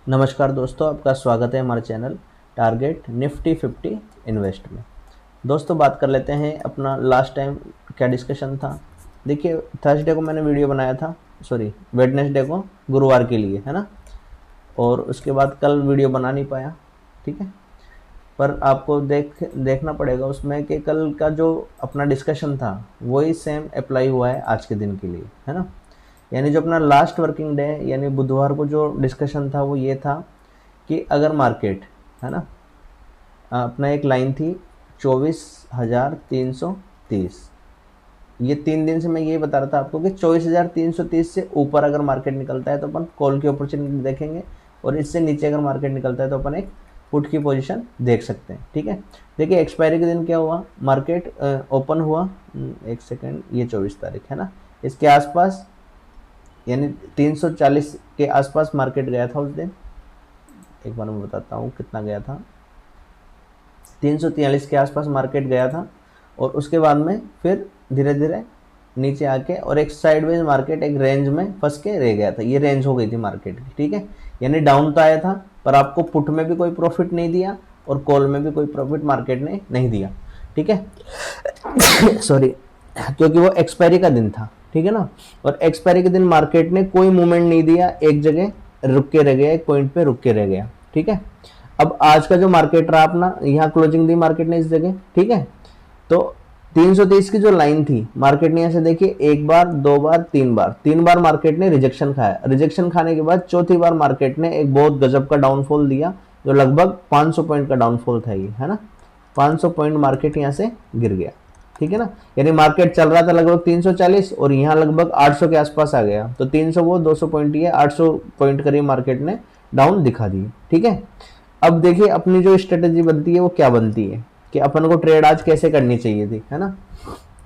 नमस्कार दोस्तों, आपका स्वागत है हमारे चैनल टारगेट निफ्टी 50 इन्वेस्ट में। दोस्तों, बात कर लेते हैं अपना लास्ट टाइम क्या डिस्कशन था। देखिए, थर्सडे को मैंने वीडियो बनाया था, सॉरी वेडनेसडे को, गुरुवार के लिए, है ना। और उसके बाद कल वीडियो बना नहीं पाया, ठीक है। पर आपको देखना पड़ेगा उसमें कि कल का जो अपना डिस्कशन था वही सेम अप्लाई हुआ है आज के दिन के लिए, है ना। यानी जो अपना लास्ट वर्किंग डे यानी बुधवार को जो डिस्कशन था वो ये था कि अगर मार्केट, है ना, अपना एक लाइन थी 24,330। ये 3 दिन से मैं ये बता रहा था आपको कि 24,330 से ऊपर अगर मार्केट निकलता है तो अपन कॉल की अपॉर्चुनिटी देखेंगे, और इससे नीचे अगर मार्केट निकलता है तो अपन एक पुट की पोजीशन देख सकते हैं, ठीक है। देखिए, एक्सपायरी के दिन क्या हुआ, मार्केट ओपन हुआ, एक सेकेंड, ये 24 तारीख है ना, इसके आसपास यानी 340 के आसपास मार्केट गया था उस दिन। एक बार मैं बताता हूँ कितना गया था, 343 के आसपास मार्केट गया था। और उसके बाद में फिर धीरे धीरे नीचे आके और एक साइडवेज मार्केट एक रेंज में फंस के रह गया था। ये रेंज हो गई थी मार्केट की, ठीक है। यानी डाउन तो आया था, पर आपको पुट में भी कोई प्रॉफिट नहीं दिया और कॉल में भी कोई प्रॉफिट मार्केट ने नहीं दिया, ठीक है। सॉरी, क्योंकि वो एक्सपायरी का दिन था, ठीक है ना। और एक्सपायरी के दिन मार्केट ने कोई मूवमेंट नहीं दिया, एक जगह रुक के रह गया, एक पॉइंट पे रुक के रह गया, ठीक है। अब आज का जो मार्केट रहा अपना, यहाँ क्लोजिंग दी मार्केट ने इस जगह, ठीक है। तो 330 की जो लाइन थी, मार्केट ने ऐसे देखिए, एक बार, दो बार, तीन बार मार्केट ने रिजेक्शन खाया। रिजेक्शन खाने के बाद चौथी बार मार्केट ने एक बहुत गजब का डाउनफॉल दिया, जो लगभग 500 पॉइंट का डाउनफॉल था ये, है ना। 500 पॉइंट मार्केट यहाँ से गिर गया, ठीक है ना। यानी मार्केट चल रहा था लगभग 340 और यहाँ लगभग 800 के आसपास आ गया। तो 300 वो 200 पॉइंट ही है, 800 पॉइंट करीब मार्केट ने डाउन दिखा दी, ठीक है। अब देखिए, अपनी जो स्ट्रेटेजी बनती है वो क्या बनती है कि अपन को ट्रेड आज कैसे करनी चाहिए थी, है ना।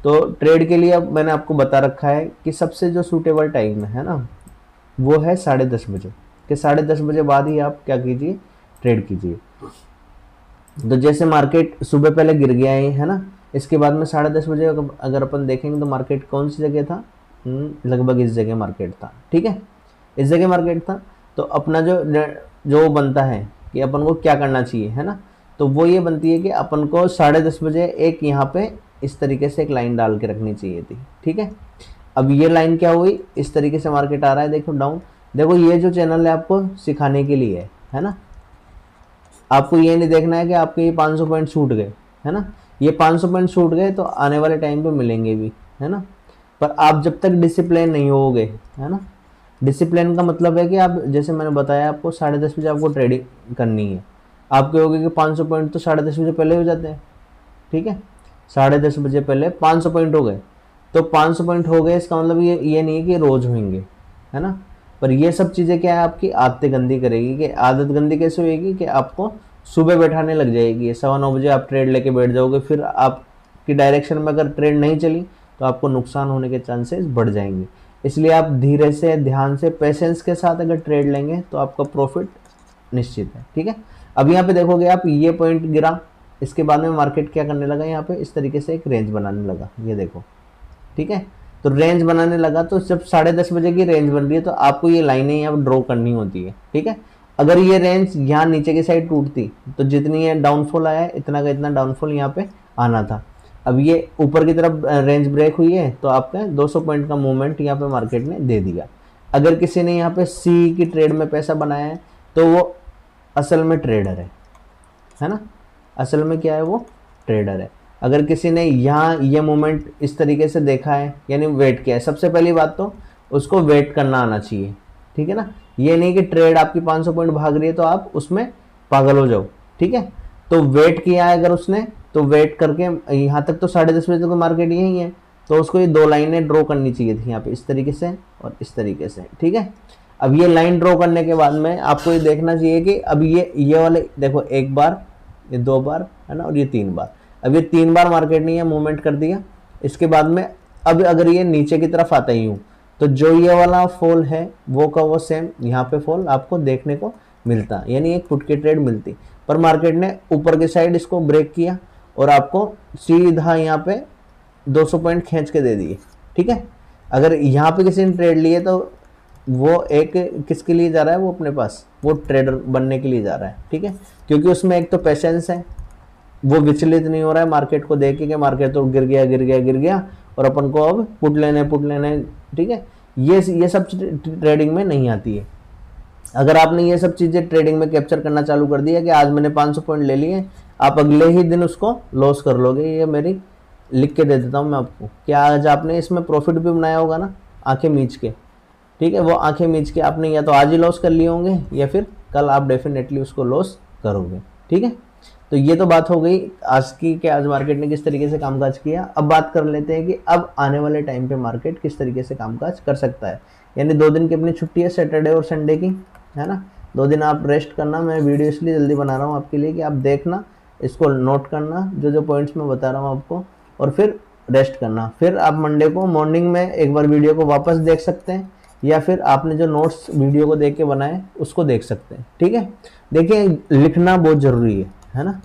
तो ट्रेड के लिए अब मैंने आपको बता रखा है कि सबसे जो सूटेबल टाइम है ना, वो है 10:30 बजे, कि 10:30 बजे बाद ही आप क्या कीजिए, ट्रेड कीजिए। तो जैसे मार्केट सुबह पहले गिर गया है ना, इसके बाद में 10:30 बजे अगर अपन देखेंगे तो मार्केट कौन सी जगह था, लगभग इस जगह मार्केट था, ठीक है। इस जगह मार्केट था। तो अपना जो जो बनता है कि अपन को क्या करना चाहिए, है ना। तो वो ये बनती है कि अपन को 10:30 बजे एक यहाँ पे इस तरीके से एक लाइन डाल के रखनी चाहिए थी, ठीक है। अब ये लाइन क्या हुई, इस तरीके से मार्केट आ रहा है, देखो डाउन। देखो, ये जो चैनल है आपको सिखाने के लिए है ना। आपको ये नहीं देखना है कि आपके ये 500 पॉइंट छूट गए, है ना। ये 500 पॉइंट छूट गए तो आने वाले टाइम पे मिलेंगे भी, है ना। पर आप जब तक डिसिप्लिन नहीं होगे, है ना। डिसिप्लिन का मतलब है कि आप, जैसे मैंने बताया आपको, 10:30 बजे आपको ट्रेडिंग करनी है। आप कहोगे कि 500 पॉइंट तो 10:30 बजे पहले हो जाते हैं, ठीक है। 10:30 बजे पहले 500 पॉइंट हो गए, तो 500 पॉइंट हो गए, इसका मतलब ये नहीं है कि रोज होंगे, है ना। पर ये सब चीज़ें क्या है, आपकी आदतें गंदी करेगी। कि आदत गंदी कैसे होएगी कि आपको सुबह बैठाने लग जाएगी, 9:15 बजे आप ट्रेड लेके बैठ जाओगे, फिर आपकी डायरेक्शन में अगर ट्रेड नहीं चली तो आपको नुकसान होने के चांसेस बढ़ जाएंगे। इसलिए आप धीरे से, ध्यान से, पेशेंस के साथ अगर ट्रेड लेंगे तो आपका प्रॉफिट निश्चित है, ठीक है। अब यहाँ पे देखोगे आप, ये पॉइंट गिरा, इसके बाद में मार्केट क्या करने लगा, यहाँ पे इस तरीके से एक रेंज बनाने लगा, ये देखो, ठीक है। तो रेंज बनाने लगा, तो जब 10:30 बजे की रेंज बन रही है तो आपको ये लाइनें यहाँ ड्रॉ करनी होती है, ठीक है। अगर ये रेंज यहाँ नीचे की साइड टूटती तो जितनी ये डाउनफॉल आया इतना का इतना डाउनफॉल यहाँ पे आना था। अब ये ऊपर की तरफ रेंज ब्रेक हुई है तो आपका 200 पॉइंट का मूवमेंट यहाँ पे मार्केट ने दे दिया। अगर किसी ने यहाँ पे सी की ट्रेड में पैसा बनाया है तो वो असल में ट्रेडर है ना। असल में क्या है, वो ट्रेडर है। अगर किसी ने यहाँ ये मोमेंट इस तरीके से देखा है, यानी वेट किया है, सबसे पहली बात तो उसको वेट करना आना चाहिए, ठीक है ना। ये नहीं कि ट्रेड आपकी 500 पॉइंट भाग रही है तो आप उसमें पागल हो जाओ, ठीक है। तो वेट किया है अगर उसने, तो वेट करके यहाँ तक, तो 10:30 बजे तक तो मार्केट यही है, तो उसको ये दो लाइनें ड्रॉ करनी चाहिए थी यहाँ पे, इस तरीके से और इस तरीके से, ठीक है। अब ये लाइन ड्रॉ करने के बाद में आपको ये देखना चाहिए कि अब ये वाले देखो, एक बार, ये दो बार, है ना, और ये 3 बार। अब ये 3 बार मार्केट ने ये मूवमेंट कर दिया। इसके बाद में अब अगर ये नीचे की तरफ आता ही हूँ तो जो ये वाला फॉल है वो का वो सेम यहाँ पे फॉल आपको देखने को मिलता, यानी एक पुट की ट्रेड मिलती। पर मार्केट ने ऊपर की साइड इसको ब्रेक किया और आपको सीधा यहाँ पे 200 पॉइंट खींच के दे दिए, ठीक है। अगर यहाँ पे किसी ने ट्रेड लिए तो वो एक किसके लिए जा रहा है, वो अपने पास वो ट्रेडर बनने के लिए जा रहा है, ठीक है। क्योंकि उसमें एक तो पेशेंस है, वो विचलित नहीं हो रहा है मार्केट को देख के कि मार्केट तो गिर गया गिर गया गिर गया और अपन को अब पुट लेने, ठीक है। ये सब ट्रेडिंग में नहीं आती है। अगर आपने ये सब चीज़ें ट्रेडिंग में कैप्चर करना चालू कर दिया कि आज मैंने 500 पॉइंट ले लिए, आप अगले ही दिन उसको लॉस कर लोगे। ये मेरी लिख के दे देता हूँ मैं आपको कि आज आपने इसमें प्रॉफिट भी बनाया होगा ना आंखें मीच के, ठीक है। वो आंखें मीच के आपने या तो आज ही लॉस कर लिए होंगे या फिर कल आप डेफिनेटली उसको लॉस करोगे, ठीक है। तो ये तो बात हो गई आज की कि आज मार्केट ने किस तरीके से कामकाज किया। अब बात कर लेते हैं कि अब आने वाले टाइम पे मार्केट किस तरीके से कामकाज कर सकता है। यानी 2 दिन की अपनी छुट्टी है, सैटरडे और संडे की, है ना। 2 दिन आप रेस्ट करना। मैं वीडियो इसलिए जल्दी बना रहा हूँ आपके लिए कि आप देखना, इसको नोट करना जो जो पॉइंट्स मैं बता रहा हूँ आपको, और फिर रेस्ट करना। फिर आप मंडे को मॉर्निंग में एक बार वीडियो को वापस देख सकते हैं, या फिर आपने जो नोट्स वीडियो को देख के बनाए उसको देख सकते हैं, ठीक है। देखिए लिखना बहुत ज़रूरी है ना।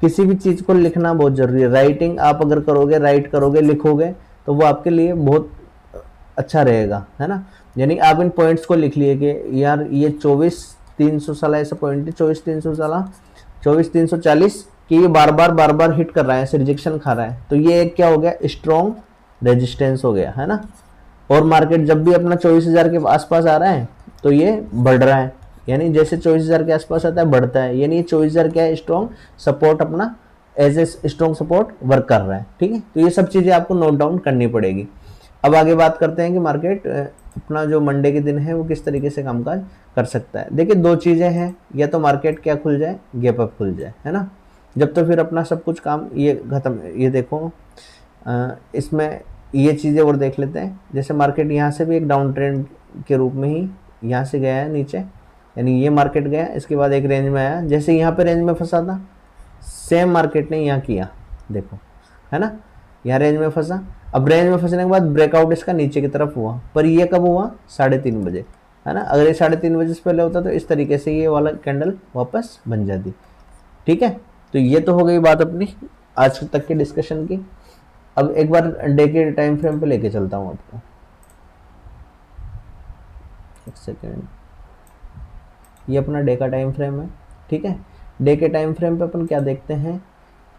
किसी भी चीज़ को लिखना बहुत ज़रूरी है। राइटिंग आप अगर करोगे, राइट करोगे, लिखोगे तो वो आपके लिए बहुत अच्छा रहेगा, है ना। यानी आप इन पॉइंट्स को लिख लिए कि यार ये 24,300 साला ऐसा पॉइंट है, 24,300 साला 24,340 कि ये बार बार हिट कर रहा है, ऐसे रिजेक्शन खा रहा है, तो ये एक क्या हो गया, स्ट्रॉन्ग रेजिस्टेंस हो गया, है ना। और मार्केट जब भी अपना 24,000 के आसपास आ रहा है तो ये बढ़ रहा है, यानी जैसे 24,000 के आसपास आता है बढ़ता है, यानी ये 24,000 क्या है, स्ट्रॉन्ग सपोर्ट अपना as a strong support work कर रहा है, ठीक है। तो ये सब चीज़ें आपको नोट डाउन करनी पड़ेगी। अब आगे बात करते हैं कि मार्केट अपना जो मंडे के दिन है वो किस तरीके से कामकाज कर सकता है। देखिए 2 चीज़ें हैं, या तो मार्केट क्या खुल जाए, गैप अप खुल जाए, है ना। जब तो फिर अपना सब कुछ काम ये खत्म। ये देखो इसमें ये चीज़ें और देख लेते हैं। जैसे मार्केट यहाँ से भी एक डाउन ट्रेंड के रूप में ही यहाँ से गया है नीचे, यानी ये मार्केट गया, इसके बाद एक रेंज में आया, जैसे यहाँ पे रेंज में फंसा था सेम मार्केट ने यहाँ किया, देखो, है ना। यहाँ रेंज में फंसा, अब रेंज में फंसने के बाद ब्रेकआउट इसका नीचे की तरफ हुआ, पर ये कब हुआ, 3:30 बजे, है ना। अगर ये 3:30 बजे से पहले होता तो इस तरीके से ये वाला कैंडल वापस बन जाती, ठीक है। तो ये तो हो गई बात अपनी आज तक की डिस्कशन की। अब एक बार डे के टाइम फ्रेम पे लेके चलता हूँ आपको, एक सेकेंड। ये अपना डे का टाइम फ्रेम है, ठीक है। डे के टाइम फ्रेम पे अपन क्या देखते हैं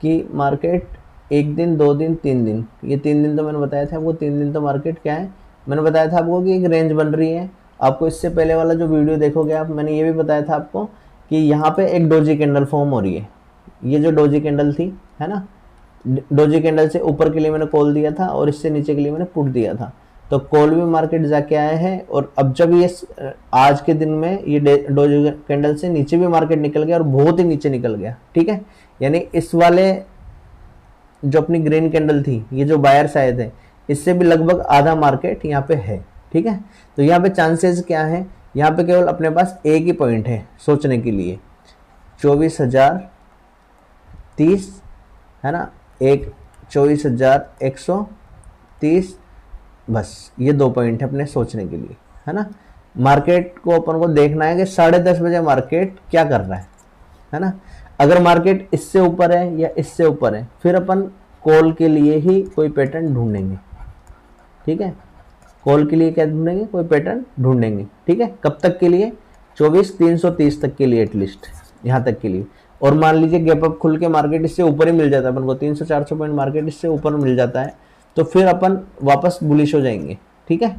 कि मार्केट 1 दिन 2 दिन 3 दिन, ये 3 दिन तो मैंने बताया था आपको, 3 दिन तो मार्केट क्या है, मैंने बताया था आपको कि एक रेंज बन रही है। आपको इससे पहले वाला जो वीडियो देखोगे आप, मैंने ये भी बताया था आपको कि यहाँ पे एक डोजी कैंडल फॉर्म हो रही है। ये जो डोजी कैंडल थी, है ना, डोजी कैंडल से ऊपर के लिए मैंने कॉल दिया था और इससे नीचे के लिए मैंने पुट दिया था। तो कॉल भी मार्केट जाके आया है, और अब जब ये आज के दिन में ये डोजी कैंडल से नीचे भी मार्केट निकल गया और बहुत ही नीचे निकल गया, ठीक है। यानी इस वाले जो अपनी ग्रीन कैंडल थी, ये जो बायर्स आए थे, इससे भी लगभग आधा मार्केट यहाँ पे है, ठीक है। तो यहाँ पे चांसेस क्या है, यहाँ पे केवल अपने पास एक ही पॉइंट है सोचने के लिए, 24,030, है ना, एक 24,130, बस ये 2 पॉइंट है अपने सोचने के लिए, है ना। मार्केट को अपन को देखना है कि 10:30 बजे मार्केट क्या कर रहा है ना। अगर मार्केट इससे ऊपर है या इससे ऊपर है, फिर अपन कॉल के लिए ही कोई पैटर्न ढूंढेंगे, ठीक है। कॉल के लिए क्या ढूंढेंगे, कोई पैटर्न ढूंढेंगे, ठीक है। कब तक के लिए, 24,330 तक के लिए, एटलीस्ट यहाँ तक के लिए। और मान लीजिए गैप अप खुल के मार्केट इससे ऊपर ही मिल जाता है अपन को, 300-400 पॉइंट मार्केट इससे ऊपर मिल जाता है, तो फिर अपन वापस बुलिश हो जाएंगे, ठीक है।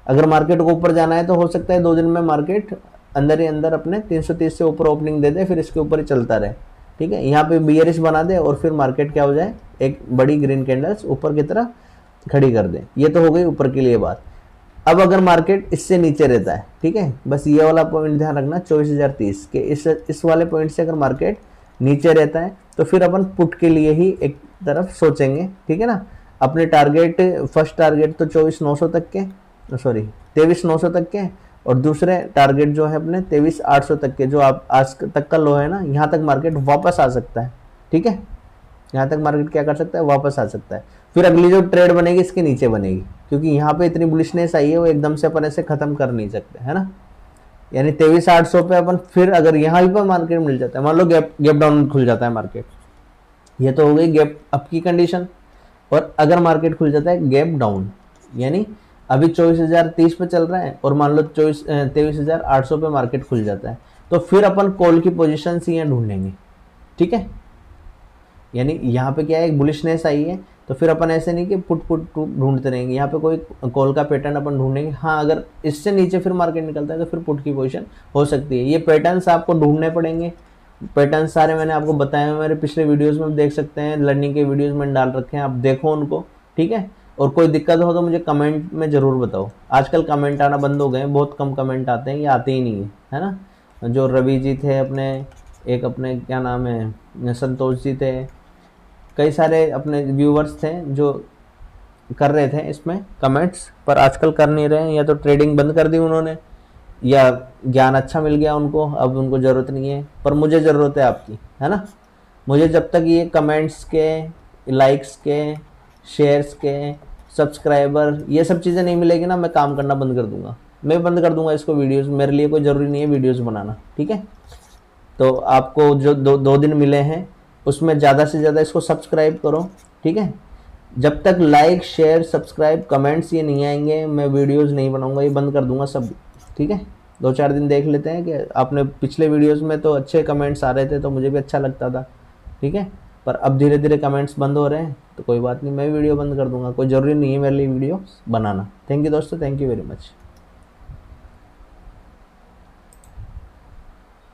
अगर मार्केट को ऊपर जाना है तो हो सकता है 2 दिन में मार्केट अंदर ही अंदर अपने 330 से ऊपर ओपनिंग दे दे, फिर इसके ऊपर ही चलता रहे, ठीक है। यहाँ पे बियरिश बना दे और फिर मार्केट क्या हो जाए, एक बड़ी ग्रीन कैंडल्स ऊपर की तरफ खड़ी कर दे। ये तो हो गई ऊपर के लिए बात। अब अगर मार्केट इससे नीचे रहता है, ठीक है, बस ये वाला पॉइंट ध्यान रखना, 24,030 के इस वाले पॉइंट से अगर मार्केट नीचे रहता है तो फिर अपन पुट के लिए ही एक तरफ सोचेंगे, ठीक है ना। अपने टारगेट, फर्स्ट टारगेट तो 24,900 तक के, सॉरी 23,900 तक के, और दूसरे टारगेट जो है अपने 23,800 तक के, जो आप आज तक का लो है ना, यहाँ तक मार्केट वापस आ सकता है, ठीक है। यहाँ तक मार्केट क्या कर सकता है, वापस आ सकता है। फिर अगली जो ट्रेड बनेगी इसके नीचे बनेगी, क्योंकि यहाँ पे इतनी बुलिशनेस आई है, वो एकदम से अपन ऐसे खत्म कर नहीं सकते, है ना। यानी 23,800 पे अपन फिर अगर यहाँ भी पर मार्केट मिल जाता है, मान लो गैप डाउन खुल जाता है मार्केट, ये तो हो गई गैप अप की कंडीशन। और अगर मार्केट खुल जाता है गैप डाउन, यानी अभी 24,030 पे चल रहा है और मान लो 23,800 पे मार्केट खुल जाता है, तो फिर अपन कॉल की पोजीशन यहाँ ढूंढेंगे। ठीक है, यानी यहाँ पे क्या है, एक बुलिशनेस आई है, तो फिर अपन ऐसे नहीं कि पुट पुट ढूंढते रहेंगे, यहाँ पे कोई कॉल का पैटर्न अपन ढूंढेंगे। हाँ, अगर इससे नीचे फिर मार्केट निकलता है तो फिर पुट की पोजीशन हो सकती है। ये पैटर्न्स आपको ढूंढने पड़ेंगे। पैटर्न सारे मैंने आपको बताए हैं, मेरे पिछले वीडियोस में देख सकते हैं, लर्निंग के वीडियोस में डाल रखे हैं, आप देखो उनको। ठीक है, और कोई दिक्कत हो तो मुझे कमेंट में ज़रूर बताओ। आजकल कमेंट आना बंद हो गए हैं, बहुत कम कमेंट आते हैं, ये आते ही नहीं है ना। जो रवि जी थे अपने, एक अपने क्या नाम है, संतोष जी थे, कई सारे अपने व्यूवर्स थे जो कर रहे थे इसमें कमेंट्स, पर आजकल कर नहीं रहे हैं, या तो ट्रेडिंग बंद कर दी उन्होंने, या ज्ञान अच्छा मिल गया उनको, अब उनको ज़रूरत नहीं है। पर मुझे ज़रूरत है आपकी, है ना। मुझे जब तक ये कमेंट्स के, लाइक्स के, शेयर्स के, सब्सक्राइबर, ये सब चीज़ें नहीं मिलेगी ना, मैं काम करना बंद कर दूंगा। मैं बंद कर दूंगा इसको, वीडियोस मेरे लिए कोई ज़रूरी नहीं है वीडियोस बनाना। ठीक है, तो आपको जो दो दिन मिले हैं उसमें ज़्यादा से ज़्यादा इसको सब्सक्राइब करो। ठीक है, जब तक लाइक शेयर सब्सक्राइब कमेंट्स ये नहीं आएंगे, मैं वीडियोस नहीं बनाऊंगा, ये बंद कर दूंगा सब। ठीक है, 2-4 दिन देख लेते हैं कि आपने पिछले वीडियोस में तो अच्छे कमेंट्स आ रहे थे तो मुझे भी अच्छा लगता था। ठीक है, पर अब धीरे धीरे कमेंट्स बंद हो रहे हैं तो कोई बात नहीं, मैं वीडियो बंद कर दूंगा, कोई ज़रूरी नहीं है मेरे लिए वीडियो बनाना। थैंक यू दोस्तों, थैंक यू वेरी मच।